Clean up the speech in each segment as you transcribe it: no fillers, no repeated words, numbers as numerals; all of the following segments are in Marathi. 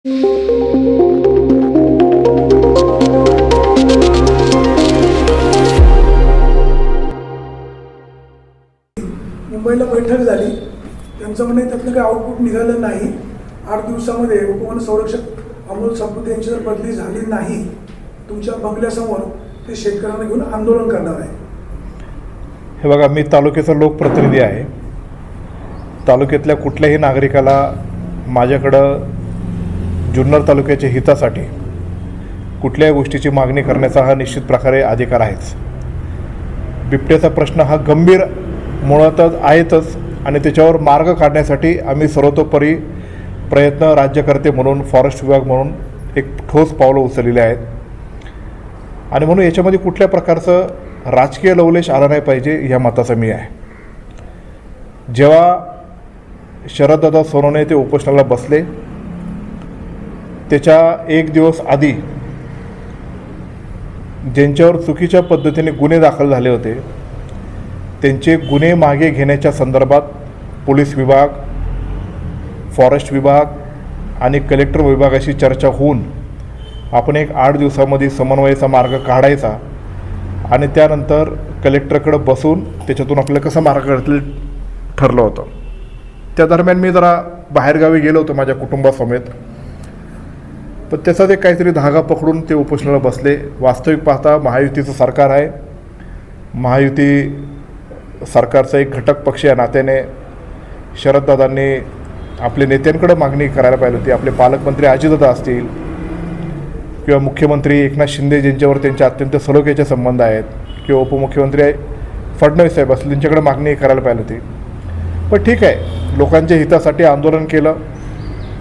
मुंबईला बैठक झाली, त्यांचं म्हणणे त्यातलं काही आउटपुट निघालं नाही. 8 दिवसामध्ये उपवन संरक्षक अमोल सापुत यांची जर बदली झाली नाही, तुमच्या बंगल्यासमोर ते शेतकऱ्यांना घेऊन आंदोलन करणार आहे. हे बघा, मी तालुक्याचा लोकप्रतिनिधी आहे. तालुक्यातल्या कुठल्याही नागरिकाला माझ्याकडं जुन्नर तालुक्याच्या हितासाठी कुठल्याही गोष्टीची मागणी करण्याचा हा निश्चित प्रकारे अधिकार आहेच. बिबट्याचा प्रश्न हा गंभीर मुळातच आहेतच आणि त्याच्यावर मार्ग काढण्यासाठी आम्ही सर्वतोपरी प्रयत्न राज्यकर्ते म्हणून, फॉरेस्ट विभाग म्हणून एक ठोस पावलं उचललेली आहेत. आणि म्हणून याच्यामध्ये कुठल्या प्रकारचं राजकीय लवलेश आला नाही पाहिजे ह्या मताचा मी आहे. जेव्हा शरददादा सोनवणे ते उपोषणाला बसले, त्याच्या 1 दिवस आधी ज्यांच्यावर चुकीच्या पद्धतीने गुन्हे दाखल झाले होते त्यांचे गुन्हे मागे घेण्याच्या संदर्भात पोलीस विभाग, फॉरेस्ट विभाग आणि कलेक्टर विभागाशी चर्चा होऊन आपण एक 8 दिवसामध्ये समन्वयाचा मार्ग काढायचा आणि त्यानंतर कलेक्टरकडे बसून त्याच्यातून आपल्याला कसं मार्ग काढतील ठरलं होतं. त्या दरम्यान मी जरा बाहेरगावी गेलो होतो माझ्या कुटुंबासमेत, पण त्याचा ते काहीतरी धागा पकडून ते उपोषणाला बसले. वास्तविक पाहता महायुतीचं सरकार आहे. महायुती सरकारचा एक घटक पक्ष या नात्याने शरददादांनी आपल्या नेत्यांकडे मागणी करायला पाहिजे होती. आपले पालकमंत्री अजितदादा असतील किंवा मुख्यमंत्री एकनाथ शिंदे ज्यांच्यावर त्यांचे अत्यंत सलोख्याचे संबंध आहेत किंवा उपमुख्यमंत्री फडणवीस साहेब असतील त्यांच्याकडे मागणी करायला पाहिजे होती. पण ठीक आहे, लोकांच्या हितासाठी आंदोलन केलं.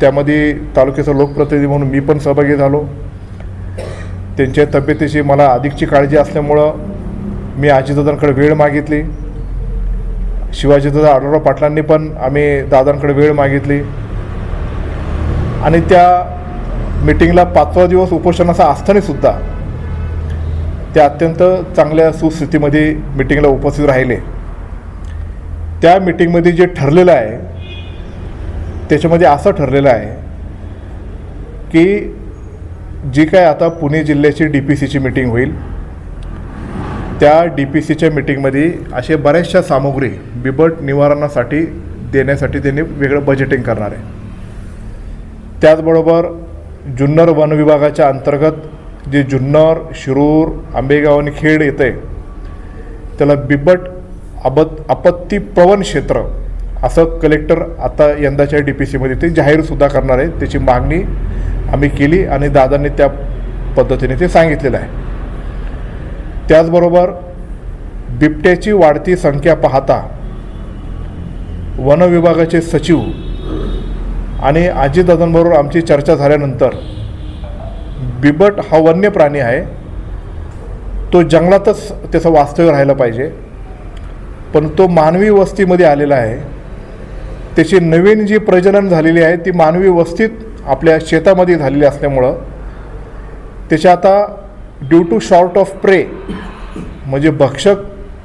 त्यामध्ये तालुक्याचा लोकप्रतिनिधी म्हणून मी पण सहभागी झालो. त्यांच्या तब्येतीची मला अधिकची काळजी असल्यामुळं मी अजितदादांकडे वेळ मागितली. शिवाजीदादा आढळराव पाटलांनी पण आम्ही दादांकडे वेळ मागितली आणि त्या मीटिंगला 5वा दिवस उपोषणाचा असतानासुद्धा ते अत्यंत चांगल्या सुस्थितीमध्ये मीटिंगला उपस्थित राहिले. त्या मीटिंगमध्ये जे ठरलेलं आहे त्याच्यामध्ये असं ठरलेलं आहे की जी काय आता पुणे जिल्ह्याची DPCची मीटिंग होईल, त्या DPCच्या मीटिंगमध्ये असे बऱ्याचशा सामुग्री बिबट निवारणासाठी देण्यासाठी त्यांनी वेगळं बजेटिंग करणार आहे. त्याचबरोबर जुन्नर वन विभागाच्या अंतर्गत जे जुन्नर, शिरूर, आंबेगाव आणि खेड येते त्याला बिबट आपत्ती प्रवण क्षेत्र असं कलेक्टर आता यंदाच्या DPCमध्ये ते जाहीरसुद्धा करणार आहे. त्याची मागणी आम्ही केली आणि दादांनी त्या पद्धतीने ते सांगितलेलं आहे. त्याचबरोबर बिबट्याची वाढती संख्या पाहता वन विभागाचे सचिव आणि अजितदादांबरोबर आमची चर्चा झाल्यानंतर बिबट हा वन्य प्राणी आहे, तो जंगलातच त्याचं वास्तव्य राहायला पाहिजे, पण तो मानवी वस्तीमध्ये आलेला आहे. त्याची नवीन जी प्रजनन झालेली आहे ती मानवी वस्तीत आपल्या शेतामध्ये झालेली असल्यामुळं त्याच्या आता ड्यू टू शॉर्ट ऑफ प्रे म्हणजे भक्षक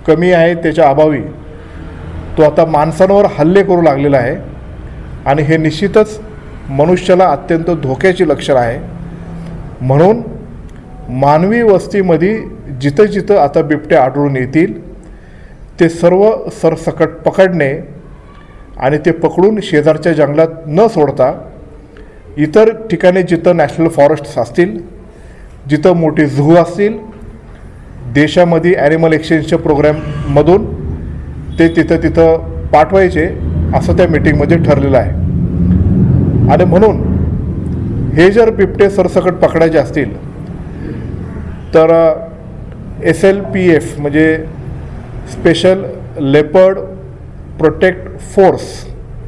कमी आहे त्याच्या अभावी तो आता माणसांवर हल्ले करू लागलेला आहे आणि हे निश्चितच मनुष्याला अत्यंत धोक्याची लक्षण आहे. म्हणून मानवी वस्तीमध्ये जिथं जिथं आता बिबट्या आढळून येतील ते सर्व सरसकट पकडणे आणि ते पकडून शेजारच्या जंगलात न सोडता इतर ठिकाणी जिथं नॅशनल फॉरेस्ट्स असतील, जिथं मोठी झू असतील, देशामध्ये ॲनिमल एक्सचेंजच्या प्रोग्रॅममधून ते तिथं पाठवायचे असं त्या मीटिंगमध्ये ठरलेलं आहे. आणि म्हणून हे जर बिबटे सरसकट पकडायचे असतील तर SLPF म्हणजे स्पेशल लेपर्ड प्रोटेक्ट फोर्स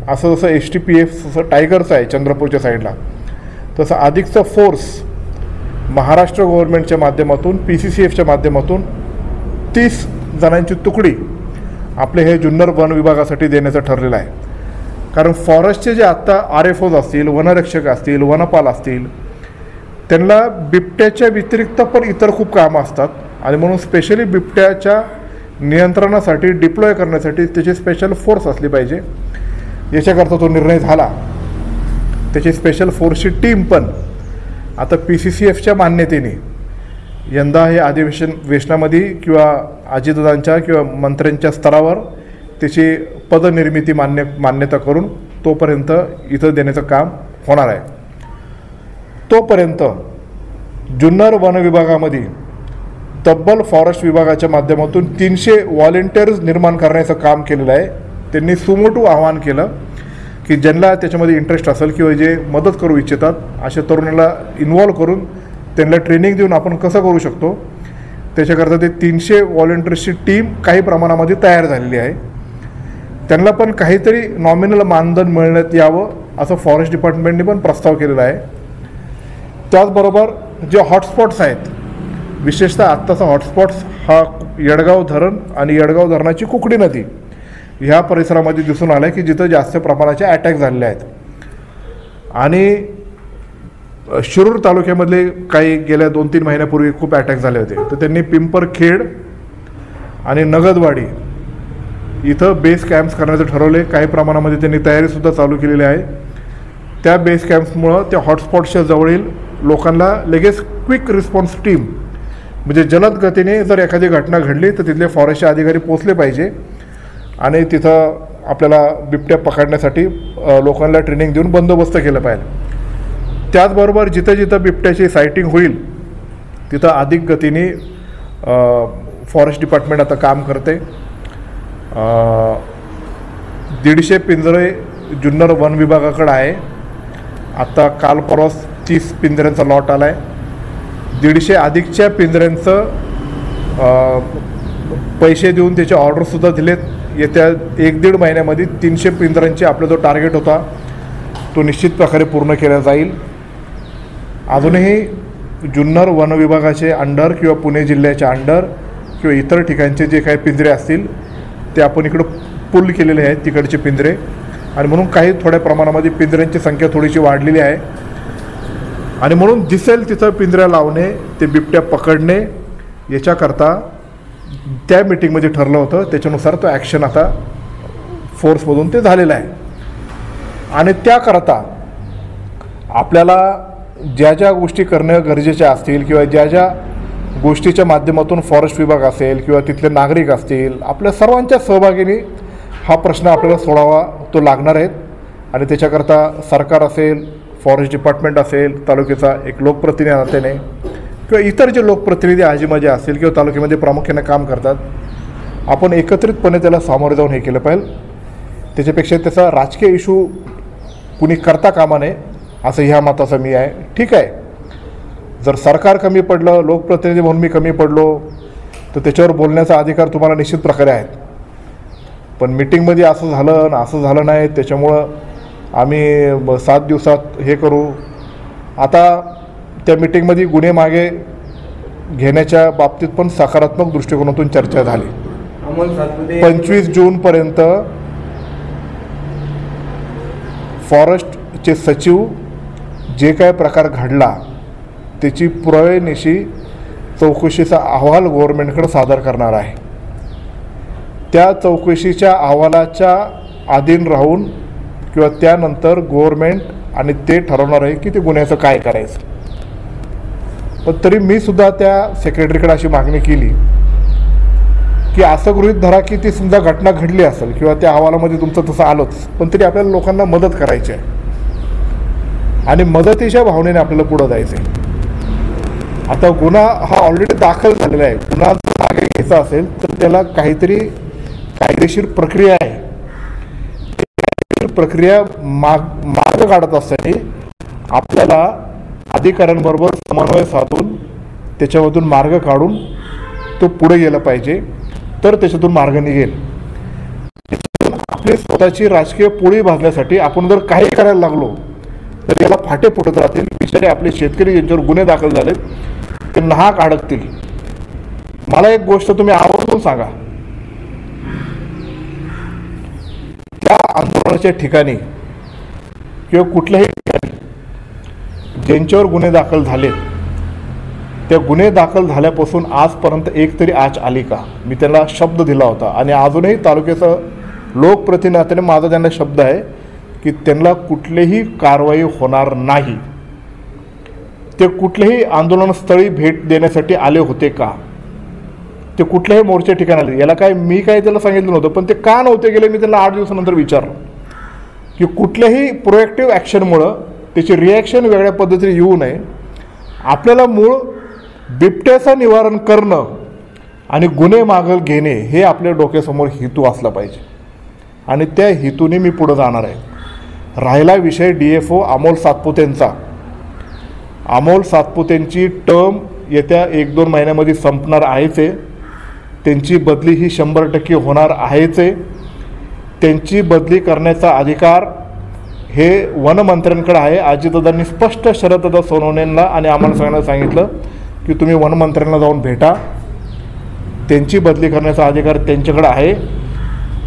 असं जसं STPF जसं टायगरचं आहे चंद्रपूरच्या साईडला, तसं अधिकचा फोर्स महाराष्ट्र गव्हर्नमेंटच्या माध्यमातून PCCFच्या माध्यमातून 30 जणांची तुकडी आपले हे जुन्नर वन विभागासाठी देण्याचं ठरलेलं आहे. कारण फॉरेस्टचे जे आत्ता RFOs असतील, वनरक्षक असतील, वनपाल असतील, त्यांना बिबट्याच्या व्यतिरिक्त पण इतर खूप कामं असतात आणि म्हणून स्पेशली बिबट्याच्या नियंत्रणासाठी डिप्लॉय करण्यासाठी त्याची स्पेशल फोर्स असली पाहिजे. याच्याकरता तो निर्णय झाला. त्याची स्पेशल फोर्सची टीम पण आता PCCFच्या मान्यतेने यंदा हे अधिवेशनामध्ये किंवा अजितदादांच्या किंवा मंत्र्यांच्या स्तरावर त्याची पदनिर्मिती मान्यता करून तोपर्यंत इथं देण्याचं काम होणार आहे. तोपर्यंत जुन्नर वन विभागामध्ये तब्बल फॉरेस्ट विभागाच्या माध्यमातून 300 व्हॉलेंटियर्स निर्माण करण्याचं काम केलेलं आहे. त्यांनी सुमोटू आवाहन केलं की ज्यांना त्याच्यामध्ये इंटरेस्ट असेल किंवा जे मदत करू इच्छितात अशा तरुणाला इन्व्हॉल्व करून त्यांना ट्रेनिंग देऊन आपण कसं करू शकतो त्याच्याकरता ते 300 व्हॉलेंटियर्सची टीम काही प्रमाणामध्ये तयार झालेली आहे. त्यांना पण काहीतरी नॉमिनल मानधन मिळण्यात यावं असं फॉरेस्ट डिपार्टमेंटने पण प्रस्ताव केलेला आहे. त्याचबरोबर जे हॉटस्पॉट्स आहेत, विशेषतः आत्ताचा हॉटस्पॉट्स हा येडगाव धरण आणि येडगाव धरणाची कुकडी नदी ह्या परिसरामध्ये दिसून आलं आहे की जिथं जास्त प्रमाणाचे अटॅक झालेले आहेत. आणि शिरूर तालुक्यामधले काही गेल्या 2-3 महिन्यापूर्वी खूप अटॅक झाले होते. तर त्यांनी पिंपरखेड आणि नगदवाडी इथं बेस कॅम्प्स करण्याचं ठरवले. काही प्रमाणामध्ये त्यांनी तयारीसुद्धा चालू केलेली आहे. त्या बेस कॅम्प्समुळं त्या हॉटस्पॉट्सच्या जवळील लोकांना लगेच क्विक रिस्पॉन्स टीम म्हणजे जलद गतीने जर एखादी घटना घडली तर तिथले फॉरेस्टचे अधिकारी पोचले पाहिजे आणि तिथं आपल्याला बिबट्या पकडण्यासाठी लोकांना ट्रेनिंग देऊन बंदोबस्त केलं पाहिजे. त्याचबरोबर जिथं जिथं बिबट्याची सायटिंग होईल तिथं अधिक गतीने फॉरेस्ट डिपार्टमेंट आता काम करते. 150 पिंजरे जुन्नर वन विभागाकडे आहे. आता काल परवा 30 पिंजऱ्यांचा लॉट आला आहे. 150 अधिकच्या पिंजऱ्यांचं पैसे देऊन त्याचे ऑर्डरसुद्धा दिलेत. येत्या 1-1.5 महिन्यामध्ये 300 पिंजऱ्यांचे आपला जो टार्गेट होता तो निश्चित प्रकारे पूर्ण केला जाईल. अजूनही जुन्नर वन विभागाचे अंडर किंवा पुणे जिल्ह्याच्या अंडर किंवा इतर ठिकाणचे जे काही पिंजरे असतील ते आपण इकडं पुल केलेले आहेत तिकडचे पिंजरे आणि म्हणून काही थोड्या प्रमाणामध्ये पिंजऱ्यांची संख्या थोडीशी वाढलेली आहे आणि म्हणून दिसेल तिथं पिंजऱ्या लावणे ते बिबट्या पकडणे याच्याकरता त्या मीटिंगमध्ये ठरलं होतं. त्याच्यानुसार तो ॲक्शन आता फोर्समधून ते झालेलं आहे. आणि त्याकरता आपल्याला ज्या ज्या गोष्टी करणं गरजेच्या असतील किंवा ज्या ज्या गोष्टीच्या माध्यमातून फॉरेस्ट विभाग असेल किंवा तिथले नागरिक असतील आपल्या सर्वांच्या सहभागीने हा प्रश्न आपल्याला सोडावा तो लागणार आहेत. आणि त्याच्याकरता सरकार असेल, फॉरेस्ट डिपार्टमेंट असेल, तालुक्याचा एक लोकप्रतिनिधी नात्याने किंवा इतर जे लोकप्रतिनिधी आजीमाजी असतील किंवा तालुक्यामध्ये प्रामुख्याने काम करतात आपण एकत्रितपणे त्याला सामोरे जाऊन हे केलं पाहिजे. त्याच्यापेक्षा त्याचा राजकीय इश्यू कुणी करता कामा नये असं ह्या मताचं मी आहे. ठीक आहे, जर सरकार कमी पडलं, लोकप्रतिनिधी म्हणून मी कमी पडलो तर त्याच्यावर बोलण्याचा अधिकार तुम्हाला निश्चित प्रकारे आहेत. पण मीटिंगमध्ये असं झालं ना असं झालं नाही त्याच्यामुळं आम्ही 7 दिवसात हे करू. आता त्या मीटिंगमध्ये गुन्हे मागे घेण्याच्या बाबतीत पण सकारात्मक दृष्टिकोनातून चर्चा झाली. 25 जूनपर्यंत फॉरेस्टचे सचिव जे काय प्रकार घडला त्याची पुराव्यानिशी चौकशीचा अहवाल गव्हर्नमेंटकडे सादर करणार आहे. त्या चौकशीच्या अहवालाच्या अधीन राहून किंवा त्यानंतर गव्हर्नमेंट आणि ते ठरवणार आहे की ते गुन्ह्याचं काय करायचं. पण तरी मी सुद्धा त्या सेक्रेटरीकडे अशी मागणी केली की असं गृहीत धरा की ती समजा घटना घडली असेल किंवा त्या अहवालामध्ये तुमचं तसं आलंच पण तरी आपल्याला लोकांना मदत करायची आहे आणि मदतीच्या भावनेने आपल्याला पुढं जायचं आहे. आता गुन्हा हा ऑलरेडी दाखल झालेला आहे. गुन्हा जर मागे घ्यायचा असेल तर त्याला काहीतरी कायदेशीर प्रक्रिया आहे. प्रक्रिया मार्ग काढत असताना आपल्याला अधिकाऱ्यांबरोबर समन्वय साधून त्याच्यामधून मार्ग काढून तो पुढे गेला पाहिजे तर त्याच्यातून मार्ग निघेल. आपली स्वतःची राजकीय पोळी भाजण्यासाठी आपण जर काही करायला लागलो तर याला फाटे फुटत राहतील. बिचारे आपले शेतकरी ज्यांच्यावर गुन्हे दाखल झालेत ते नाहक अडकतील. मला एक गोष्ट तुम्ही आवर्जून सांगा, त्या आंदोलनाच्या ठिकाणी किंवा कुठल्याही ठिकाणी ज्यांच्यावर गुन्हे दाखल झाले त्या गुन्हे दाखल झाल्यापासून आजपर्यंत एक तरी आच आली का? मी त्यांना शब्द दिला होता आणि अजूनही तालुक्याचं लोकप्रतिनिधी माझा त्यांना शब्द आहे की त्यांना कुठलीही कारवाई होणार नाही. ते कुठल्याही आंदोलनस्थळी भेट देण्यासाठी आले होते का? ते कुठल्याही मोर्चा ठिकाणी आले? याला काय मी काय त्याला सांगितलं नव्हतं, पण ते का नव्हते गेले मी त्यांना 8 दिवसानंतर विचारलं की कुठल्याही प्रोएक्टिव्ह ॲक्शनमुळं त्याची रिॲक्शन वेगळ्या पद्धतीने येऊ नये. आपल्याला मूळ बिबट्याचं निवारण करणं आणि गुन्हे मागं घेणे हे आपल्या डोक्यासमोर हेतू असला पाहिजे आणि त्या हेतूने मी पुढं जाणार आहे. राहिला विषय DFO अमोल सातपुतेंचा. अमोल सातपुतेंची टर्म येत्या 1-2 महिन्यामध्ये संपणार आहेच आहे. त्यांची बदली ही 100% होणार आहेच आहे. त्यांची बदली करण्याचा अधिकार हे वनमंत्र्यांकडे आहे. अजितदादांनी स्पष्ट शरददादा सोनवणेंना आणि आम्हाला सगळ्यांना सांगितलं की तुम्ही वनमंत्र्यांना जाऊन भेटा. त्यांची बदली करण्याचा अधिकार त्यांच्याकडे आहे.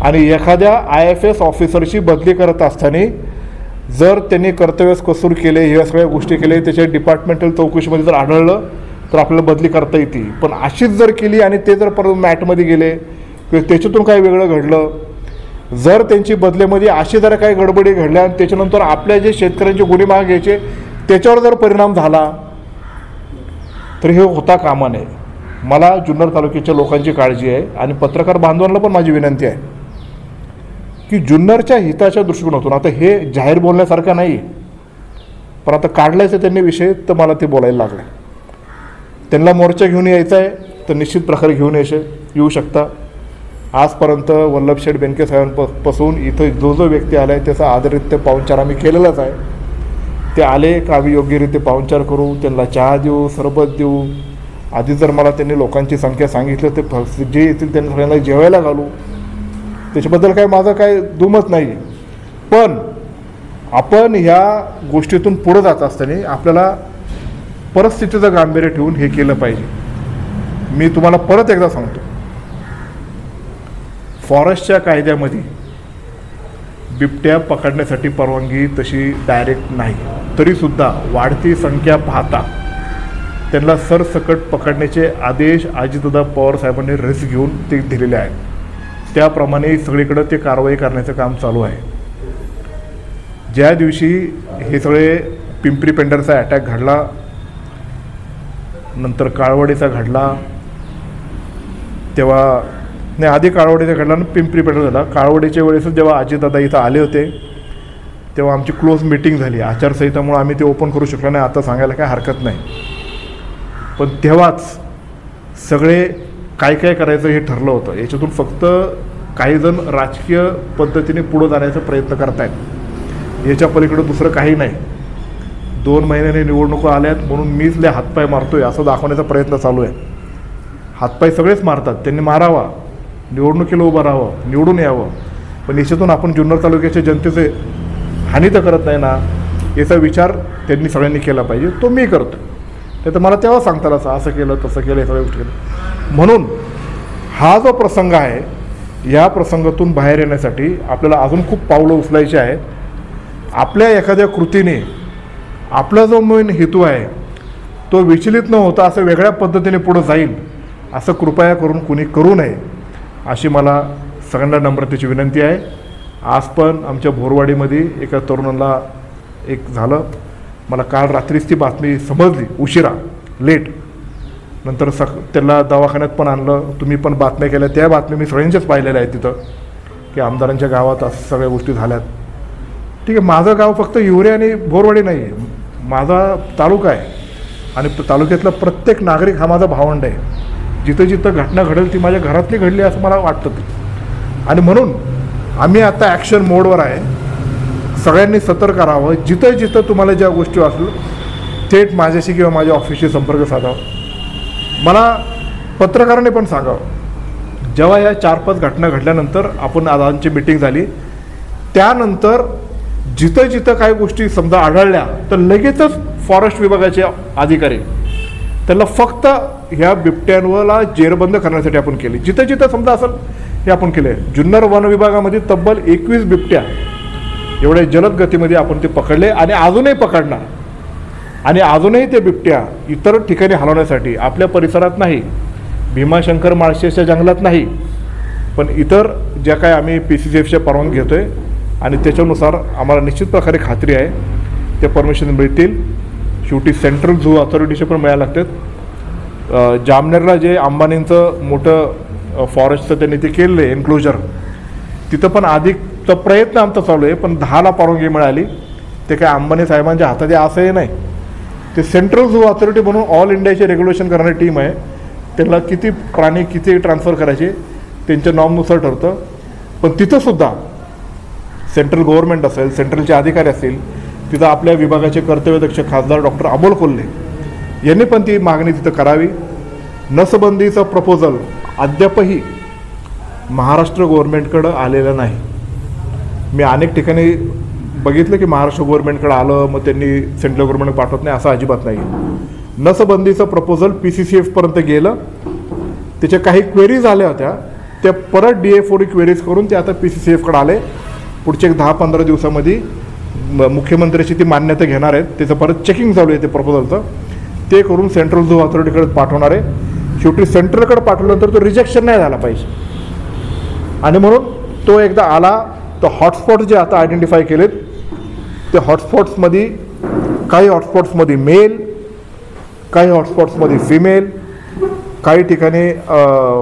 आणि एखाद्या IFS ऑफिसरची बदली करत असताना जर त्यांनी कर्तव्यास कसूर केले, ह्या सगळ्या गोष्टी केले, त्याच्या डिपार्टमेंटल चौकशीमध्ये जर आढळलं तर आपल्याला बदली करता येते. पण अशीच जर केली आणि ते जर परत मॅटमध्ये गेले किंवा त्याच्यातून काही वेगळं घडलं, जर त्यांची बदलेमध्ये अशी जर काही गडबडी घडल्या आणि त्याच्यानंतर आपल्या जे शेतकऱ्यांचे गुन्हे मागे घ्यायचे त्याच्यावर जर परिणाम झाला तर हे होता कामा नये. मला जुन्नर तालुक्याच्या लोकांची काळजी आहे आणि पत्रकार बांधवांना पण माझी विनंती आहे की जुन्नरच्या हिताच्या दृष्टिकोनातून, आता हे जाहीर बोलण्यासारखं नाही पण आता काढलायचं त्यांनी विषय तर मला ते बोलायला लागले. त्यांना मोर्चा घेऊन यायचा आहे तर निश्चित प्रकारे घेऊन येऊ शकता. आजपर्यंत वल्लभशेठ बेनके साहेबांपासून इथं जो व्यक्ती आला आहे त्याचा आदररीत्या पाहुणचार आम्ही केलेलाच आहे. ते आले का आम्ही योग्यरीत्या पाहुणचार करू, त्यांना चहा देऊ, सरबत देऊ. आधी जर मला त्यांनी लोकांची संख्या सांगितलं तर जे येतील त्यांना सगळ्यांना जेवायला घालू. त्याच्याबद्दल काय माझं काय दुमत नाही. पण आपण ह्या गोष्टीतून पुढं जात असताना आपल्याला परिस्थितीचं गांभीर्य ठेवून हे केलं पाहिजे. मी तुम्हाला परत एकदा सांगतो, फॉरेस्टच्या कायद्यामध्ये बिबट्या पकडण्यासाठी परवानगी तशी डायरेक्ट नाही. तरीसुद्धा वाढती संख्या पाहता त्यांना सरसकट पकडण्याचे आदेश अजितदादा पवार साहेबांनी रिस्क घेऊन ते दिलेले आहेत. त्याप्रमाणे सगळीकडं ते कारवाई करण्याचं काम चालू आहे. ज्या दिवशी हे सगळे पिंपरी पेंढरचा अटॅक घडला, नंतर काळवडीचा घडला, तेव्हा नाही आधी काळवडीचा घडला आणि पिंपरी पेंढर झाला. काळवडीच्या वेळेसच जेव्हा अजितदादा इथं आले होते तेव्हा आमची क्लोज मीटिंग झाली. आचारसंहितामुळे आम्ही ते ओपन करू शकलो नाही. आता सांगायला काय हरकत नाही. पण तेव्हाच सगळे काय काय करायचं हे ठरलं होतं. याच्यातून फक्त काही जण राजकीय पद्धतीने पुढं जाण्याचा प्रयत्न करत आहेत. याच्या पलीकडं दुसरं काही नाही. 2 महिन्याने निवडणुका आल्यात म्हणून मीच लय हातपाय मारतोय असं दाखवण्याचा प्रयत्न चालू आहे. हातपाय सगळेच मारतात, त्यांनी मारावा, निवडणुकीला उभं राहावं, निवडून यावं. पण याच्यातून आपण जुन्नर तालुक्याच्या जनतेचे हानी तर करत नाही ना, याचा विचार त्यांनी सगळ्यांनी केला पाहिजे. तो मी करतो. ते तर मला तेव्हा सांगताल असं केलं तसं केलं, हे सगळ्या गोष्टी केलं. म्हणून हा जो प्रसंग आहे या प्रसंगातून बाहेर येण्यासाठी आपल्याला अजून खूप पावलं उचलायची आहेत. आपल्या एखाद्या कृतीने आपला जो मेन हेतू आहे तो विचलित न होता असं वेगळ्या पद्धतीने पुढं जाईल असं कृपया करून कुणी करू नये अशी मला सगळ्यांना नम्रतेची विनंती आहे. आज पण आमच्या भोरवाडीमध्ये एका तरुणाला एक झालं. मला काल रात्रीच ती बातमी समजली, उशिरा, लेट. नंतर त्याला दवाखान्यात पण आणलं. तुम्ही पण बातम्या केल्या, त्या बातम्या मी सगळ्यांच्याच पाहिलेल्या आहेत तिथं की आमदारांच्या गावात असं सगळ्या गोष्टी झाल्यात. ठीक आहे, माझं गाव फक्त हिवरे आणि भोरवाडी नाही आहे, माझा तालुका आहे आणि तालुक्यातला प्रत्येक नागरिक हा माझा भावंड आहे. जिथं जिथं घटना घडेल ती माझ्या घरातली घडली असं मला वाटतं. आणि म्हणून आम्ही आता ॲक्शन मोडवर आहे. सगळ्यांनी सतर्क राहावं. जिथं जिथं तुम्हाला ज्या गोष्टी असतील थेट माझ्याशी किंवा माझ्या ऑफिसशी संपर्क साधावा. मला पत्रकारांनी पण सांगावं, जेव्हा या 4-5 घटना घडल्यानंतर आपण आजची मीटिंग झाली त्यानंतर जिथं जिथं काही गोष्टी समजा आढळल्या तर लगेचच फॉरेस्ट विभागाचे अधिकारी त्याला फक्त ह्या बिबट्यांवरला जेरबंद करण्यासाठी आपण केली. जिथं जिथं समजा असेल हे आपण केले. जुन्नर वन विभागामध्ये तब्बल 21 बिबट्या एवढ्या जलद गतीमध्ये आपण ते पकडले आणि अजूनही पकडणार. आणि अजूनही ते बिबट्या इतर ठिकाणी हलवण्यासाठी आपल्या परिसरात नाही, भीमाशंकर माळशेच्या जंगलात नाही, पण इतर ज्या काय आम्ही PCCFच्या परवानगी घेतो आहे आणि त्याच्यानुसार आम्हाला निश्चित प्रकारे खात्री आहे ते परमिशन मिळतील. शेवटी सेंट्रल झू अथॉरिटीचे पण मिळायला लागतात. जामनेरला जे अंबानींचं मोठं फॉरेस्टचं त्यांनी ते केलेलं आहे एन्क्लोजर, तिथं पण अधिकचा प्रयत्न आमचा चालू आहे, पण 10ला परवानगी मिळाली. ते काय अंबानी साहेबांच्या हातात आहे असंही नाही. ते सेंट्रल झू अथॉरिटी म्हणून ऑल इंडियाचे रेग्युलेशन करणारी टीम आहे. त्यांना किती प्राणी किती ट्रान्सफर करायचे त्यांच्या नॉर्मनुसार ठरतं. पण तिथंसुद्धा सेंट्रल गव्हर्नमेंट असेल, सेंट्रलचे अधिकारी असतील, तिथं आपल्या विभागाचे कर्तव्यदक्ष खासदार डॉक्टर अमोल कोल्हे यांनी पण ती मागणी तिथं करावी. नसबंदीचं प्रपोजल अद्यापही महाराष्ट्र गव्हर्नमेंटकडं आलेलं नाही. मी अनेक ठिकाणी बघितलं की महाराष्ट्र गव्हर्नमेंटकडे आलं मग त्यांनी सेंट्रल गव्हर्नमेंट पाठवत नाही, असं अजिबात नाही. नसबंदीचं प्रपोजल PCCFपर्यंत गेलं, त्याच्या काही क्वेरीज आल्या होत्या, त्या परत DFOD क्वेरीज करून ते आता PCCFकडे आले. पुढचे 10-15 दिवसामध्ये मुख्यमंत्र्याची ती मान्यता घेणार आहेत. त्याचं परत चेकिंग चालू आहे ते प्रपोजलचं, ते करून सेंट्रल झू अथॉरिटीकडे पाठवणार आहे. शेवटी सेंट्रलकडे पाठवल्यानंतर तो रिजेक्शन नाही झाला पाहिजे. आणि म्हणून तो एकदा आला तर हॉटस्पॉट जे आता आयडेंटिफाय केलेत ते हॉटस्पॉट्समध्ये काही हॉटस्पॉट्समध्ये मेल, काही हॉटस्पॉट्समध्ये फिमेल, काही ठिकाणी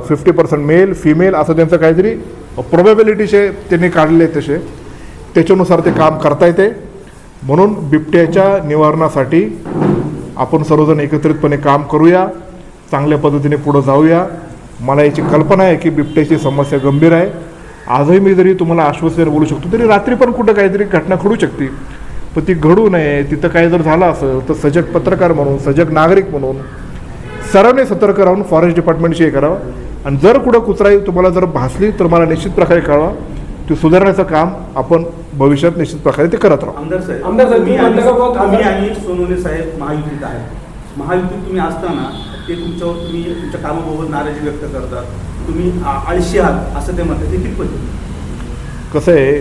50% मेल फिमेल असं त्यांचं काहीतरी प्रोबॅबिलिटीचे त्यांनी काढले तसे, त्याच्यानुसार ते काम करता येते. म्हणून बिबट्याच्या निवारणासाठी आपण सर्वजण एकत्रितपणे काम करूया, चांगल्या पद्धतीने पुढं जाऊया. मला याची कल्पना आहे की बिबट्याची समस्या गंभीर आहे. आजही मी जरी तुम्हाला आश्वासन बोलू शकतो तरी रात्री पण कुठं काहीतरी घटना घडू शकते, पण ती घडू नये. तिथं काही जर झालं असेल तर सजग पत्रकार म्हणून, सजग नागरिक म्हणून सर्वांनी सतर्क राहून फॉरेस्ट डिपार्टमेंटशी हे करावं. आणि जर कुठं कुचराई तुम्हाला जर भासली तर मला निश्चित प्रकारे कळवा. ते सुधारण्याचं काम आपण भविष्यात निश्चित प्रकारे ते करत राहू. आमदार साहेब, तुम्ही आणि सोनवणे साहेब महायुतीत आहेत. महायुतीत तुम्ही असताना ते तुमच्यावर तुम्ही तुमच्या कामाबाबत नाराजी व्यक्त करतात, तुम्ही आळशी आहात असं ते म्हणतात, ते कितपत? कसं आहे,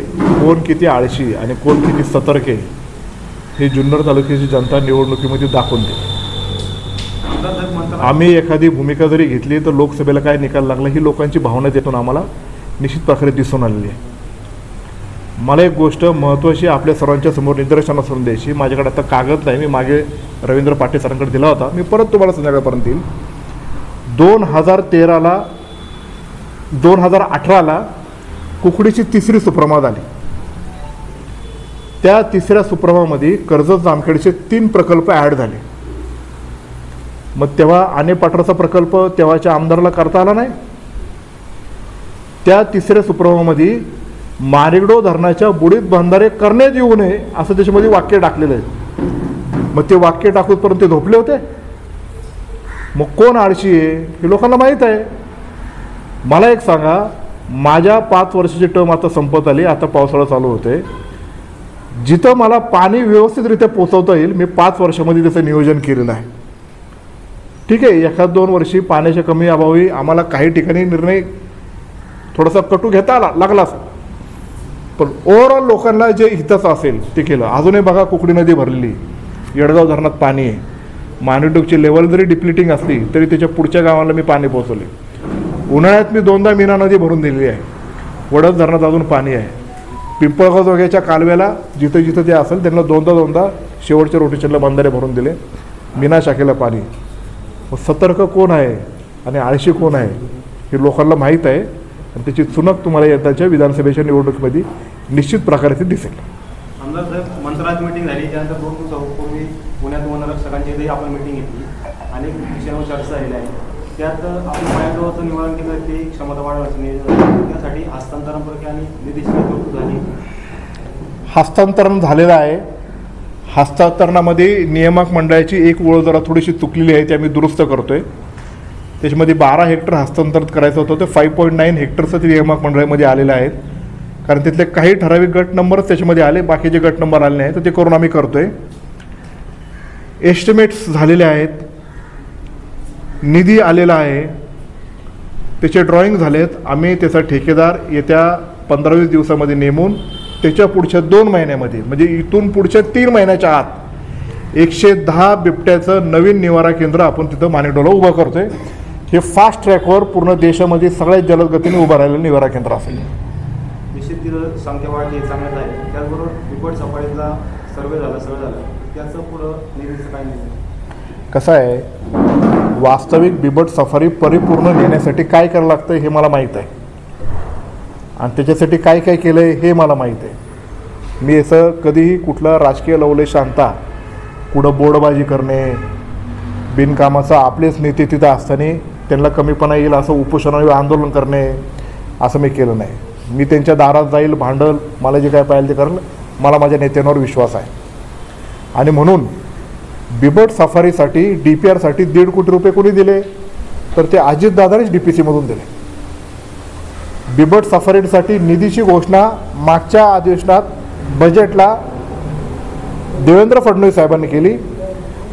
कोण किती आळशी आणि कोण किती सतर्क आहे हे जुन्नर तालुक्याची जनता निवडणुकीमध्ये दाखवून देते. आम्ही एखादी भूमिका जरी घेतली तर लोकसभेला काय निकाल लागला ही लोकांची भावना त्यातून आम्हाला निश्चित प्रकारे दिसून आलेली आहे. मला एक गोष्ट महत्त्वाची आपल्या सर्वांच्या समोर निदर्शनास आणून द्यायची. माझ्याकडे आता कागद नाही, मी मागे रवींद्र पाटील सरांकडे दिला होता, मी परत तुम्हाला संध्याकाळपर्यंत देईल. 2018ला कुकडीची 3री सुप्रमा झाली. त्या 3ऱ्या सुप्रमामध्ये कर्जत जामखेडचे 3 प्रकल्प ॲड झाले. मग तेव्हा आनेपाटरचा प्रकल्प तेव्हाच्या आमदाराला करता आला नाही. त्या 3ऱ्या सुप्रमामध्ये मारिगडो धरणाच्या बुडीत बंधारे करण्यात येऊ नये असं त्याच्यामध्ये वाक्य टाकलेलं आहे. मग ते वाक्य टाकूपर्यंत ते झोपले होते. मग कोण आळशी आहे हे लोकांना माहीत आहे. मला एक सांगा, माझ्या 5 वर्षाची टर्म आता संपत आली, आता पावसाळा चालू होते. जिथं मला पाणी व्यवस्थितरित्या पोचवता येईल मी 5 वर्षामध्ये त्याचं नियोजन केलेलं आहे. ठीक आहे, 1-2 वर्षी पाण्याच्या कमी अभावी आम्हाला काही ठिकाणी निर्णय थोडासा कटू घेता लागला असेल, पण ओव्हरऑल लोकांना जे हिताचं असेल ते केलं. अजूनही बघा कुकडी नदी भरलेली, येडगाव धरणात पाणी आहे. मानिटोकची लेवल जरी डिप्लिटिंग असली तरी त्याच्या पुढच्या गावाला मी पाणी पोहोचवले. उन्हाळ्यात मी 2दा मीना नदी भरून दिलेली आहे. वडद धरणात अजून पाणी आहे. पिंपळगाव जोग्याच्या कालव्याला जिथं जिथं ते असेल त्यांना 2दा शेवटच्या रोटेशनला बंधारे भरून दिले. मीना शाखेला पाणी. मग सतर्क कोण आहे आणि आळशी कोण आहे हे लोकांना माहीत आहे आणि त्याची चुणक तुम्हाला यंदाच्या विधानसभेच्या निवडणुकीमध्ये निश्चित प्रकारे ते दिसेल. आमदार साहेब, मंत्रालयात मीटिंग झाली, त्यानंतर 2 दिवसापूर्वी पुण्यात वनरक्षकांची इथेही आपण मीटिंग घेतली. अनेक विषयांवर चर्चा झालेली आहे. त्यात आपण मायाजवळचं निवारण केंद्राची क्षमता वाढवण्याचं नियोजन, त्यासाठी हस्तांतरण प्रक्रिया आणि निधीची तरतूद झाली. हस्तांतरण झालेलं आहे. हस्तांतरणामध्ये नियामक मंडळाची एक ओळ जरा थोडीशी चुकलेली आहे, ती आम्ही दुरुस्त करतो आहे. त्याच्यामध्ये 12 हेक्टर हस्तांतरित करायचं होतं, ते 5.9 हेक्टरचं ते नियामक मंडळामध्ये आलेलं आहेत. कारण तिथले काही ठराविक गट नंबरच त्याच्यामध्ये आले, बाकीचे गट नंबर आले नाही, तर ते करून आम्ही करतो आहे. एस्टिमेट्स झालेले आहेत, निधी आलेला आहे, त्याचे ड्रॉइंग झालेत. आम्ही त्याचा ठेकेदार येत्या 15-20 दिवसामध्ये नेमून त्याच्या पुढच्या 2 महिन्यामध्ये म्हणजे इथून पुढच्या 3 महिन्याच्या आत 110 बिबट्याचं नवीन निवारा केंद्र आपण तिथं मानिगडोला उभं करतो आहे. हे फास्ट ट्रॅकवर पूर्ण देशामध्ये सगळ्यात जलद गतीने उभं राहिलेलं निवारा केंद्र असेल. निश्चित तिथं संख्या वाढली चांगलं आहे. त्याचबरोबर बिबट सफारीचा सर्वे झाला, सगळं झालं, त्याचं पुढं निधीचं काय नाही. कसं आहे, वास्तविक बिबट सफारी परिपूर्ण नेण्यासाठी काय करावं लागतं हे मला माहीत आहे आणि त्याच्यासाठी काय काय केलं आहे हे मला माहीत आहे. मी असं कधीही कुठला राजकीय लवलेश आणता कुठं बोर्डबाजी करणे, बिनकामाचं आपलेच नेते तिथं असताना त्यांना कमीपणा येईल असं उपोषणावर आंदोलन करणे असं मी केलं नाही. मी त्यांच्या दारात जाईल, भांडल, मला जे काय पाहिजे ते करेल. मला माझ्या नेत्यांवर विश्वास आहे आणि म्हणून बिबट सफारीसाठी DPRसाठी 1.5 कोटी रुपये कोणी दिले तर ते अजितदादानेच DPCमधून दिले. बिबट सफारीसाठी निधीची घोषणा मागच्या अधिवेशनात बजेटला देवेंद्र फडणवीस साहेबांनी केली.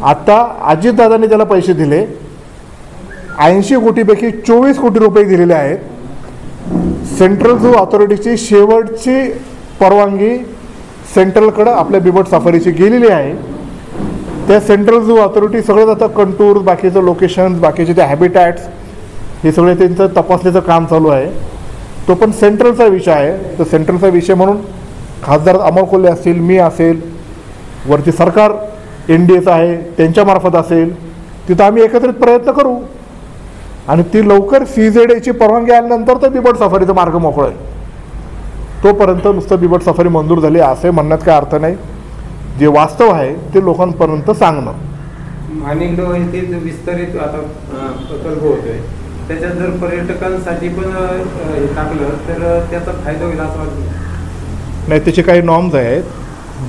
आता अजितदादांनी त्याला पैसे दिले. 80 कोटीपैकी 24 कोटी रुपये दिलेले आहेत. सेंट्रल झू ऑथॉरिटीची शेवटची परवानगी सेंट्रलकडं आपल्या बिबट सफारीची गेलेली आहे. त्या सेंट्रल झू ऑथॉरिटी सगळं आता कंटूर, बाकीचं लोकेशन्स, बाकीचे ते हॅबिटॅट्स हे सगळे त्यांचं तपासण्याचं काम चालू आहे. तो पण सेंट्रलचा विषय आहे. तर सेंट्रलचा विषय म्हणून खासदार अमोल कोल्हे असतील, मी असेल, वरती सरकार NDAचं आहे त्यांच्यामार्फत असेल, तिथं आम्ही एकत्रित प्रयत्न करू आणि ती लवकर CZAची परवानगी आल्यानंतर तर बिबट सफारीचा मार्ग मोकळा आहे. तोपर्यंत नुसतं बिबट सफारी मंजूर झाली असे म्हणण्यात काय अर्थ नाही. जे वास्तव आहे ते लोकांपर्यंत सांगणं. माणिकडो येथे जो विस्तारित आता प्रकल्प होतोय त्याच्यात जर पर्यटकांसाठी पण हे टाकलं तर त्याचा फायदा होईल असं वाटतं. नाही, त्याचे काही नॉर्म्स आहेत.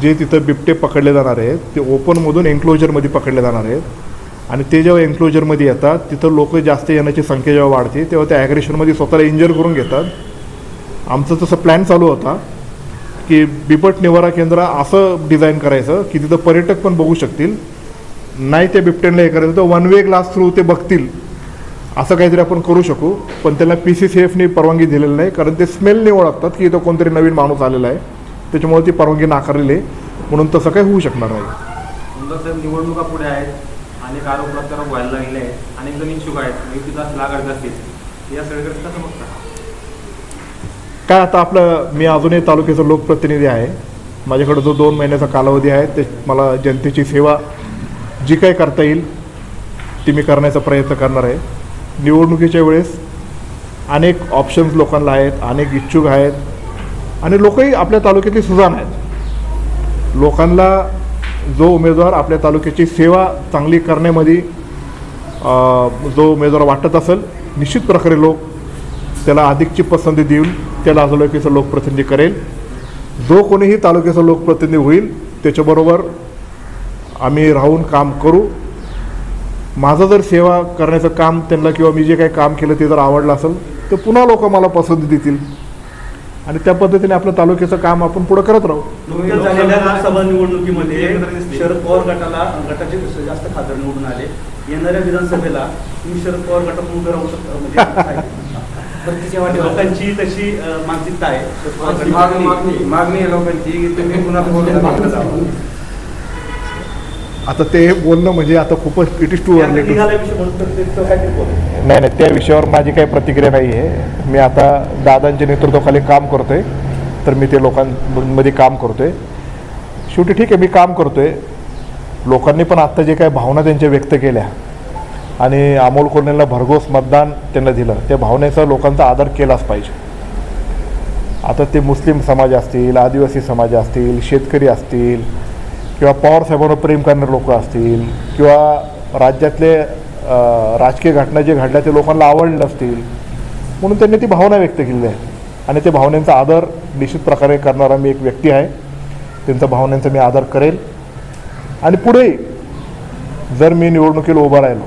जे तिथं बिबटे पकडले जाणार आहेत ते ओपनमधून एन्क्लोजरमध्ये पकडले जाणार आहेत आणि ते जेव्हा एन्क्लोजरमध्ये येतात तिथं लोक जास्त येण्याची संख्या जेव्हा वाढते तेव्हा त्या ॲग्रेशनमध्ये स्वतःला इंजर करून घेतात. आमचं तसं प्लॅन चालू होता की बिबट निवारा केंद्र असं डिझाईन करायचं की तिथं पर्यटक पण बघू शकतील. नाही त्या बिबट्यांना हे करायचं तर 1 वे ग्लास थ्रू ते बघतील असं काहीतरी आपण करू शकू. पण त्यांना PCCFने परवानगी दिलेली नाही कारण ते स्मेलने ओळखतात की इथं कोणतरी नवीन माणूस आलेला आहे. त्याच्यामुळे ती परवानगी नाकारलेली आहे. म्हणून तसं काही होऊ शकणार नाही. समजा सर निवडणुका पुढे आहेत, अनेक आरोप प्रत्यारोप व्हायला लागले आहेत, अनेक जण इच्छुक आहेत, युतीचा लागायचं असतील, या सगळ्याकडे कसं बघता? काय आता आपलं, मी अजूनही तालुक्याचा लोकप्रतिनिधी आहे. माझ्याकडे जो 2 महिन्याचा कालावधी आहे ते मला जनतेची सेवा जी काही करता येईल ती मी करण्याचा प्रयत्न करणार आहे. निवडणुकीच्या वेळेस अनेक ऑप्शन्स लोकांना आहेत, अनेक इच्छुक आहेत आणि लोकही आपल्या तालुक्यातली सुजाण आहेत. लोकांना जो उमेदवार आपल्या तालुक्याची सेवा चांगली करण्यामध्ये जो उमेदवार वाटत असेल निश्चित प्रकारे लोक त्याला अधिकची पसंती देऊन त्याला तालुक्याचा लोकप्रतिनिधी करेल. जो कोणीही तालुक्याचा लोकप्रतिनिधी होईल त्याच्याबरोबर आम्ही राहून काम करू. माझं जर सेवा करण्याचं काम त्यांना किंवा मी जे काही काम केलं ते जर आवडलं असेल तर पुन्हा लोक मला पसंती देतील आणि त्या पद्धतीने आपल्या तालुक्याचं काम आपण पुढे करत राहू. नुकत्याच झालेल्या लोकसभा निवडणुकीमध्ये शरद पवार गटाचे जास्त खासदार निवडून आले. येणाऱ्या विधानसभेला तुम्ही शरद पवार गटात उभे राहू शकता म्हणजे लोकांची तशी मानसिकता आहे. मागणी आहे लोकांची की तुम्ही पुन्हा आता ते बोलणं म्हणजे आता खूपच इट इज टू अर्ली. नाही, त्या विषयावर माझी काही प्रतिक्रिया नाही आहे. मी आता दादांच्या नेतृत्वाखाली काम करतो आहे तर मी ते लोकांमध्ये काम करतो आहे. शेवटी ठीक आहे, मी काम करतो आहे. लोकांनी पण आत्ता जे काही भावना त्यांच्या व्यक्त केल्या आणि अमोल कोल्हेला भरघोस मतदान त्यांना दिलं, त्या भावनेचा लोकांचा आदर केलाच पाहिजे. आता ते मुस्लिम समाज असतील, आदिवासी समाज असतील, शेतकरी असतील किंवा पवार साहेबांवर प्रेम करणारे लोक असतील किंवा राज्यातले राजकीय घटना जे घडल्या ते लोकांना आवडले असतील म्हणून त्यांनी ती भावना व्यक्त केली आहे आणि त्या भावनांचा आदर निश्चित प्रकारे करणारा मी एक व्यक्ती आहे. त्यांच्या भावनांचा मी आदर करेल आणि पुढेही जर मी निवडणुकीला उभा राहिलो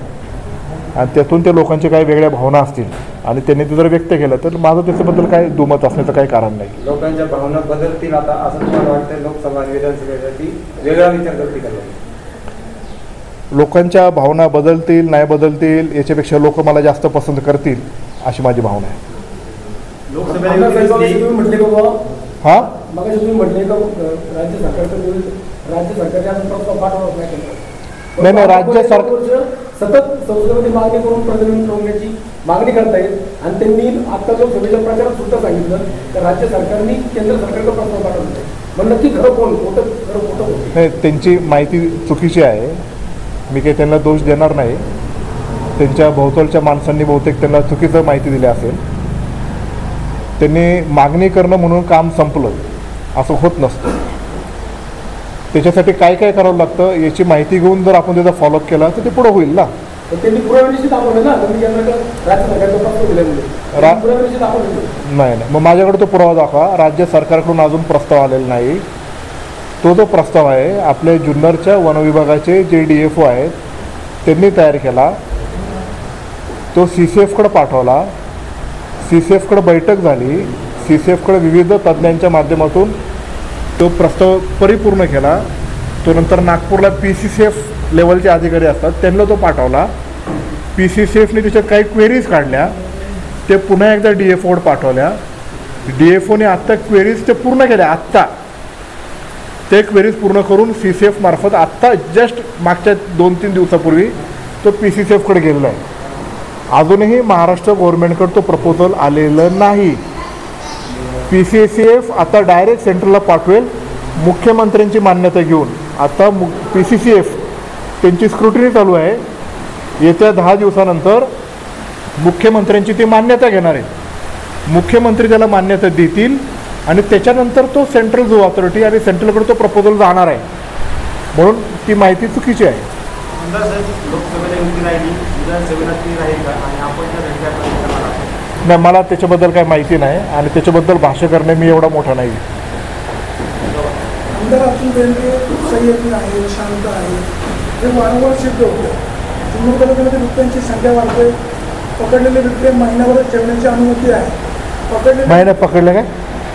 आणि त्यातून त्या लोकांच्या काही वेगळ्या भावना असतील आणि त्यांनी ते जर व्यक्त केलं तर माझं त्याच्याबद्दल काही दुमत असण्याचं काही कारण नाही. लोकांच्या भावना बदलतील आता असं तुम्हाला वाटतं? लोकसभा विधानसभेसाठी वेगळा विचार करतील का? लोकांच्या भावना बदलतील नाही बदलतील याच्यापेक्षा लोक मला जास्त पसंत करतील अशी माझी भावना आहे. म्हटले का बाबा हां मग तुम्ही म्हटले का राज्य सरकारचं राज्य सरकारच्या नाही राज्य सरकार सतत संसदेमध्ये मागणी करून प्रतिनिधी ठेवण्याची मागणी करतायत आणि त्यांनी आता लोकसभेच्या प्रचारात सुद्धा सांगितलं तर राज्य सरकारने केंद्र सरकारला प्रस्ताव पाठवला. मग नक्की खरं कोण खोटं खरं खोटं होतं? नाही, त्यांची माहिती चुकीची आहे. मी काही त्यांना दोष देणार नाही. त्यांच्या भोवतालच्या माणसांनी बहुतेक त्यांना चुकीचं माहिती दिली असेल. त्यांनी मागणी करणं म्हणून काम संपलं असं होत नसतं. त्याच्यासाठी काय काय करावं लागतं याची माहिती घेऊन जर आपण त्याचा फॉलोअप केला तर ते पुढं होईल ना. त्यांनी पुराव्याविषयी दाखवलं ना, त्यांनी राज्य सरकारचा प्रस्ताव दिल्यामुळे पुराव्याविषयी दाखवलं नाही. मग माझ्याकडे तो पुरावा दाखवा. राज्य सरकारकडून अजून प्रस्ताव आलेला नाही. तो जो प्रस्ताव आहे आपल्या जुन्नरच्या वनविभागाचे जे DFO आहेत त्यांनी तयार केला. तो CCFकडे पाठवला. CCFकडे बैठक झाली. CCFकडे विविध तज्ज्ञांच्या माध्यमातून तो प्रस्ताव परिपूर्ण केला. तो नंतर नागपूरला PCCF लेवलचे अधिकारी असतात त्यांना तो पाठवला. PCCFने त्याच्यात काही क्वेरीज काढल्या. ते पुन्हा एकदा DFOकडे पाठवल्या. DFOने आत्ता क्वेरीज ते पूर्ण केल्या. आत्ता ते क्वेरीज पूर्ण करून CCF मार्फत आत्ता जस्ट मागच्या 2-3 दिवसापूर्वी तो PCCFकडे गेलेला आहे. अजूनही महाराष्ट्र गव्हर्नमेंटकडे तो प्रपोजल आलेलं नाही. PCCF आता डायरेक्ट सेंट्रलला पाठवेल मुख्यमंत्र्यांची मान्यता घेऊन. आता PCCF त्यांची स्क्रुटिनी चालू आहे. येत्या 10 दिवसानंतर मुख्यमंत्र्यांची ती मान्यता घेणार आहे. मुख्यमंत्री त्याला मान्यता देतील आणि त्याच्यानंतर तो सेंट्रल जो ऑथॉरिटी आणि सेंट्रलकडे तो प्रपोजल जाणार आहे. म्हणून ती माहिती चुकीची आहे. नाही, मला त्याच्याबद्दल काही माहिती नाही आणि त्याच्याबद्दल भाष्य करणे मी एवढा मोठा नाही. आमदार अतुल बेनके संयमी आहे, शांत आहे, हे वारंवार सिद्ध होतं. जुन्नर तालुक्यामध्ये बिबट्यांची संख्या वाढते. पकडलेले बिबटे महिनाभरच ठेवण्याची अनुमती आहे.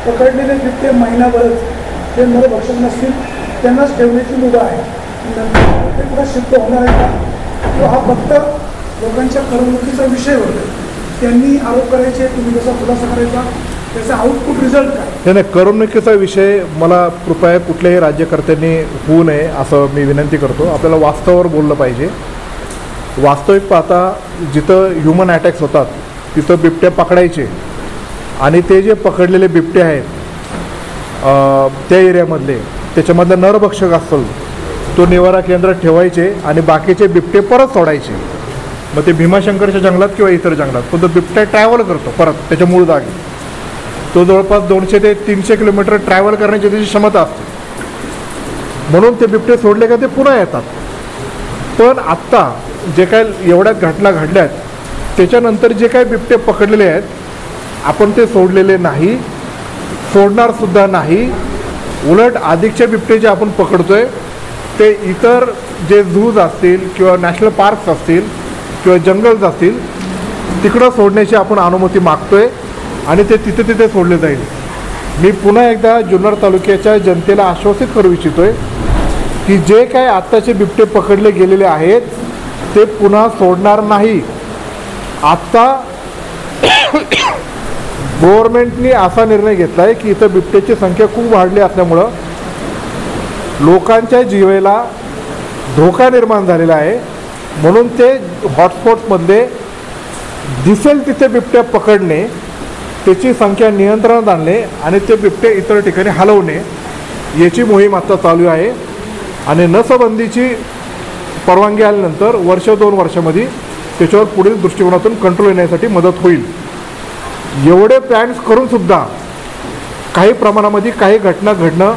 पकडलेले बिबटे महिनाभरच ते नरभक्षक नसतील त्यांनाच ठेवण्याची मुभा आहे. नंतर ते कुठं सिद्ध होणार आहे का? तो हा फक्त लोकांच्या करमणुकीचा विषय होता. त्यांनी आरोप करायचे, तुम्ही कसा खुलासा करायचा, त्याचा आउटपुट रिझल्ट काय? नाही, करमणुकीचा विषय मला कृपया कुठल्याही राज्यकर्त्यांनी होऊ नये असं मी विनंती करतो. आपल्याला वास्तवावर बोललं पाहिजे. वास्तविक पाहता जिथं ह्युमन अटॅक्स होतात तिथं बिबट्या पकडायचे आणि ते जे पकडलेले बिबटे आहेत त्या एरियामधले त्याच्यामधलं नरभक्षक असतं तो निवारा केंद्रात ठेवायचे आणि बाकीचे बिबटे परत सोडायचे. मग ते भीमाशंकरच्या जंगलात किंवा इतर जंगलात पण तो बिबट्या ट्रॅव्हल करतो परत त्याच्या मूळ जागी. तो जवळपास 200 ते 300 किलोमीटर ट्रॅव्हल करण्याची त्याची क्षमता असते. म्हणून ते बिबटे सोडले का ते पुन्हा येतात. पण आत्ता जे काय एवढ्या घटना घडल्यात त्याच्यानंतर जे काही बिबटे पकडलेले आहेत आपण ते सोडलेले नाही, सोडणारसुद्धा नाही. उलट अधिकचे बिबटे जे आपण पकडतोय ते इतर जे झूज असतील किंवा नॅशनल पार्क्स असतील किंवा जंगल्स असतील तिकडं सोडण्याची आपण अनुमती मागतोय आणि ते तिथे सोडले जाईल. मी पुन्हा एकदा जुन्नर तालुक्याच्या जनतेला आश्वासित करू इच्छितोय की जे काय आत्ताचे बिबटे पकडले गेलेले आहेत ते पुन्हा सोडणार नाही. आत्ता गव्हर्नमेंटनी असा निर्णय घेतला आहे की इथं बिबट्याची संख्या खूप वाढली असल्यामुळं लोकांच्या जीवेला धोका निर्माण झालेला आहे. म्हणून ते हॉटस्पॉट्समधले दिसेल तिथे बिबट्या पकडणे, त्याची संख्या नियंत्रणात आणणे आणि ते बिबटे इतर ठिकाणी हलवणे याची मोहीम आता चालू आहे. आणि नसबंदीची परवानगी आल्यानंतर 1-2 वर्षामध्ये त्याच्यावर पुढील दृष्टिकोनातून कंट्रोल येण्यासाठी मदत होईल. एवढे प्लॅन्स करूनसुद्धा काही प्रमाणामध्ये काही घटना घडणं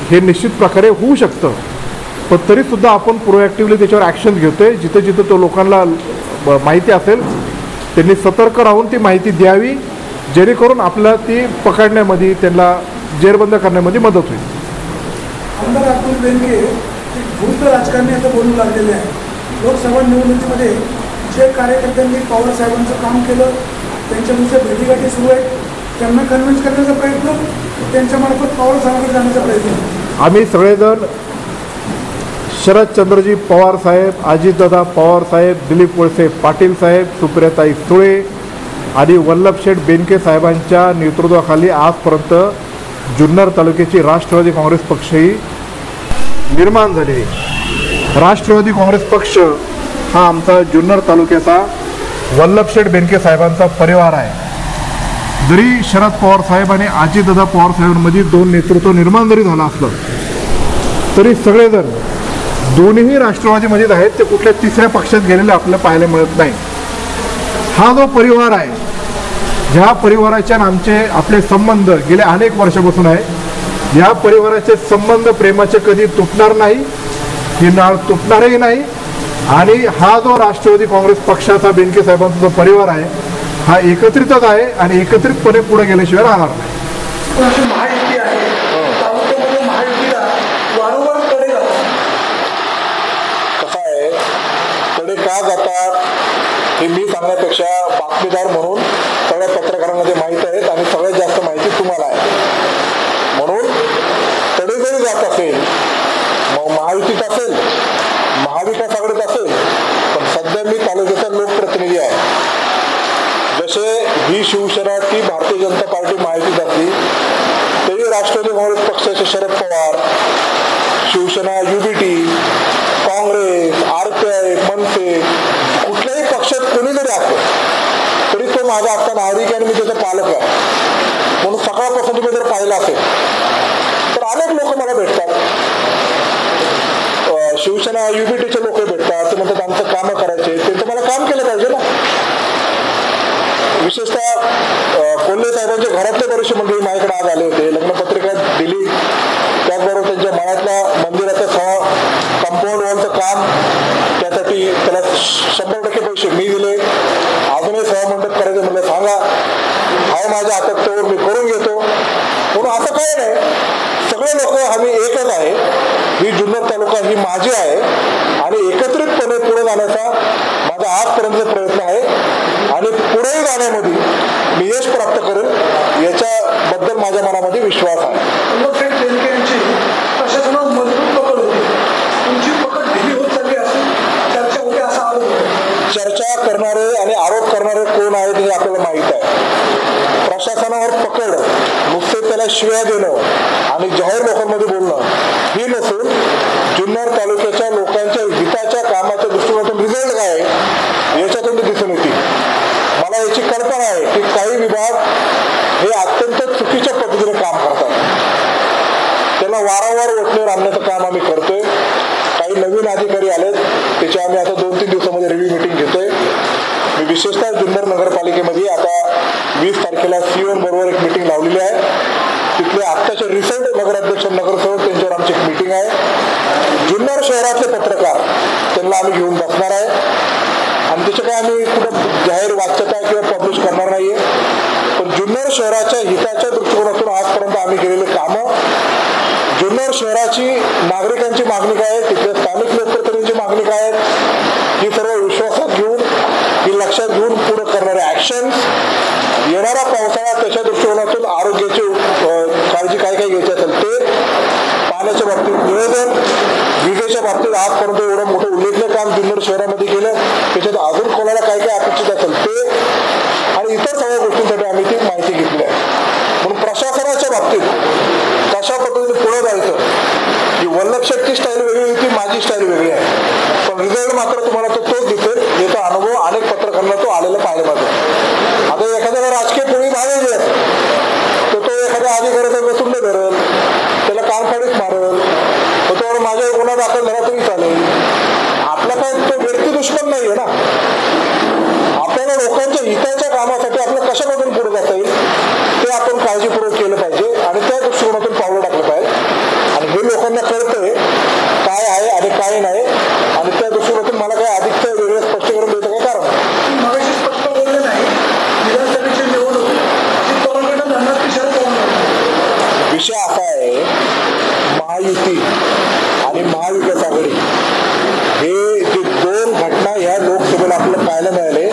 हे निश्चित प्रकारे होऊ शकतं. पण तरीसुद्धा आपण प्रोॲक्टिव्हली त्याच्यावर ॲक्शन घेतो आहे. जिथे जिथे तो लोकांना माहिती असेल त्यांनी सतर्क राहून ती माहिती द्यावी जेणेकरून आपल्याला ती पकडण्यामध्ये त्यांना जेरबंद करण्यामध्ये मदत होईल. आमदार अतुल बेनके भूत राजकारणी आता बोलू लागलेले आहे. लोकसभा निवडणुकीमध्ये जे कार्यकर्त्यांनी पवार साहेबांचं काम केलं त्यांच्यानुसार भेटीगाठी सुरू आहेत, त्यांना कन्व्हिन्स करण्याचा प्रयत्न, त्यांच्यामार्फत पवार साहेबांकडे जाण्याचा प्रयत्न. आम्ही सगळेजण शरदचंद्रजी पवार साहेब, अजितदादा पवार साहेब, दिलीप वळसे पाटील साहेब, सुप्रियाताई सुळे आणि वल्लभशेठ बेनके साहेबांच्या नेतृत्वाखाली आजपर्यंत जुन्नर तालुक्याची राष्ट्रवादी काँग्रेस पक्ष ही निर्माण झाली. राष्ट्रवादी काँग्रेस पक्ष हा आमचा जुन्नर तालुक्याचा वल्लभशेठ बेनके साहेबांचा परिवार आहे. जरी शरद पवार साहेब आणि अजितदादा पवार साहेबांमध्ये दोन नेतृत्व निर्माण जरी झालं असलं तरी सगळेजण दोन्ही राष्ट्रवादीमध्येच आहेत. ते कुठल्या तिसऱ्या पक्षात गेलेले आपल्याला पाहायला मिळत नाही. हा जो परिवार आहे, ज्या परिवाराचे आमचे आपले संबंध गेले अनेक वर्षापासून आहे, या परिवाराचे संबंध प्रेमाचे कधी तुटणार नाही, ही नाळ तुटणारही नाही. आणि हा जो राष्ट्रवादी काँग्रेस पक्षाचा बेनके साहेबांचा जो परिवार आहे हा एकत्रितच आहे आणि एकत्रितपणे पुढे गेल्याशिवाय राहणार नाही. पण अशी महायुती आहे, तालुक्यामध्ये महायुतीला वारंवार कडे जातात. कसं आहे, कडे का जातात हे मी सांगण्यापेक्षा बातमीदार म्हणून सगळ्या पत्रकारांना ते माहीत आहेत आणि सगळ्यात जास्त माहिती तुम्हाला आहे. म्हणून कडे जरी जात असेल, मग महायुतीत असेल, महाविकास आघाडीत असेल, पण सध्या मी तालुक्याचा लोकप्रतिनिधी आहे. जसे ही शिवसेना ती भारतीय जनता पार्टी महायुतीत असली तरी राष्ट्रवादी काँग्रेस पक्षाचे शरद पवार, शिवसेना, UBT, काँग्रेस, RPI, मनसे, कुठल्याही पक्षात कोणी जरी असलं तरी तो माझा आत्ता नागरिक आणि मी त्याचा पालक आहे. म्हणून सकाळपासून तुम्ही जर पाहिलं असेल तर अनेक लोक मला भेटतात. शिवसेना UBTचे लोक भेटतात, ते म्हणतात आमचं कामं करायचे, ते तर मला काम केलं पाहिजे ना. विशेषतः कोल्हे साहेबांच्या घरातले बरेचसे मंडळी माझ्याकडे आज आले होते, लग्नपत्रिका दिली. त्याचबरोबर त्यांच्या मनातल्या मंदिराचं कंपाऊंड वॉलचं काम त्यासाठी त्याला 100% पैसे मी दिले. अजूनही सहमंडप करायचं म्हणलं सांगा, हाय माझ्या हातात तोवर मी करून घेतो. म्हणून असं काही नाही, सगळे लोक आम्ही एकच आहे. ही जुन्नर तालुका ही माझी आहे आणि एकत्रितपणे पुढे जाण्याचा माझा आजपर्यंतचा प्रयत्न आहे आणि पुढेही जाण्यामध्ये मी यश प्राप्त करेल याच्याबद्दल माझ्या मनामध्ये विश्वास आहे. वल्लभशेठ बेनके यांची प्रशासनावर मजबूत पकड होती, तुमची पकड ढिली होत चालली असेल चर्चा होते असा आरोप होता. चर्चा करणारे आणि आरोप करणारे कोण आहेत हे आपल्याला माहीत आहे. प्रशासनावर पकड नुसते त्याला शिव्या देणं आणि जाहीर लोकांमध्ये बोलणं ही नसून जुन्नर तालुक्याच्या लोकांच्या हिताच्या कामाच्या दृष्टिकोनातून रिझल्ट काय आहे याच्यातून दिसून येते. मला याची कल्पना आहे की काही विभाग हे अत्यंत चुकीच्या पद्धतीने काम करतात. त्याला वारंवार वटणीवर आणण्याचं काम आम्ही करतोय. काही नवीन अधिकारी आलेत, त्याची आम्ही आता 2-3 दिवसामध्ये रिव्ह्यू मीटिंग घेतोय. मी विशेषतः जुन्नर नगरपालिकेमध्ये आता 20 तारखेला CEO बरोबर एक मीटिंग लावलेली आहे. तिथले आत्ताचे रिसेंट नगराध्यक्ष, नगरसेवक त्यांच्यावर आमची एक मीटिंग आहे. जुन्नर शहरातले पत्रकार त्यांना आम्ही घेऊन बसणार आहे आणि त्याचे काय आम्ही कुठं जाहीर वाच्यता किंवा पब्लिश करणार नाहीये. पण जुन्नर शहराच्या हिताच्या दृष्टिकोनातून आजपर्यंत आम्ही केलेले कामं, जुन्नर शहराची नागरिकांची मागणी काय आहे, तिथल्या स्थानिक लोकप्रतिनिधींची मागणी काय आहे, ही सर्व विश्वासात घेऊन, ही लक्षात घेऊन पुढे करणारे ॲक्शन्स, येणारा पावसाळा त्याच्या दृष्टिकोनातून आरोग्याची काळजी काय काय घ्यायची असेल ते, पाण्याच्या बाबतीत नियोजन, विजेच्या बाबतीत आजपर्यंत एवढं मोठं उल्लेखनीय काम जुन्नर शहरामध्ये केलं, त्याच्यात अजून कोणाला काय काय अपेक्षित असेल ते आणि इतर सगळ्या गोष्टींसाठी आम्ही ती माहिती घेतली आहे. म्हणून प्रशासनाच्या बाबतीत कशा पद्धतीने पुढे जायचं, ही वल्लभशेठची स्टाईल वेगळी होती, माझी स्टाईल वेगळी आहे, पण रिझल्ट मात्र तुम्हाला तोच दिसेल. याचा अनुभव अनेक पत्रकारांना तो आलेला पाहायला पाहिजे. आता एखाद्याला राजकीय पोळी भागायची आहे तर तो एखाद्या अधिकाऱ्याचा बसून नाही धरल, त्याला कानफाडीत मारल, तो माझ्या गुन्हा दाखल झाला तरी चालेल. आपला काय तो व्यक्ती दुश्मन नाही आहे ना. आपल्याला लोकांच्या हिताच्या कामासाठी आपल्याला कशामधून पुढे जाता येईल ते आपण काळजीपूर्वक केलं पाहिजे आणि त्या दृष्टिकोनातून पावलं टाकलं पाहिजे. आणि हे लोकांना कळतंय काय आहे आणि काय नाही आणि त्या दृष्टिकोनातून मला काय अधिकचं वेगळं स्पष्टीकरण द्यायचं काय कारण नाही. मगाशी स्पष्ट बोलले नाही, विधानसभेची निवडणूक ही पवनगड धरणात की शरद पवार. विषय असा आहे, महायुती आणि महाविकास आघाडी हे जे दोन घटना ह्या लोकसभेला आपल्याला पाहायला मिळाले,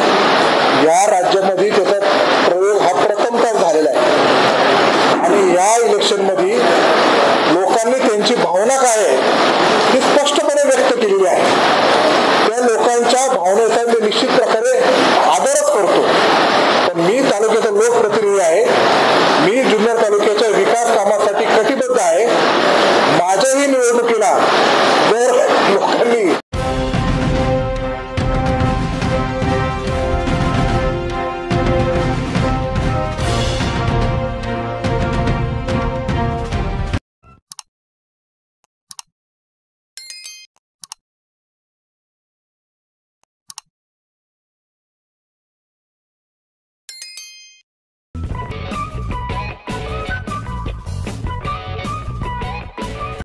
या राज्यामध्ये त्याचा प्रयोग हा प्रथमतः झालेला आहे. आणि या इलेक्शनमध्ये लोकांनी त्यांची भावना काय आहे ही स्पष्टपणे व्यक्त केलेली आहे. त्या लोकांच्या भावनेचा मी निश्चित प्रकारे आदरच करतो. पण मी तालुक्याचा लोकप्रतिनिधी आहे, मी जुन्नर तालुक्याच्या विकास कामासाठी कटिबद्ध आहे. माझ्याही निवडणुकीला जर लोकांनी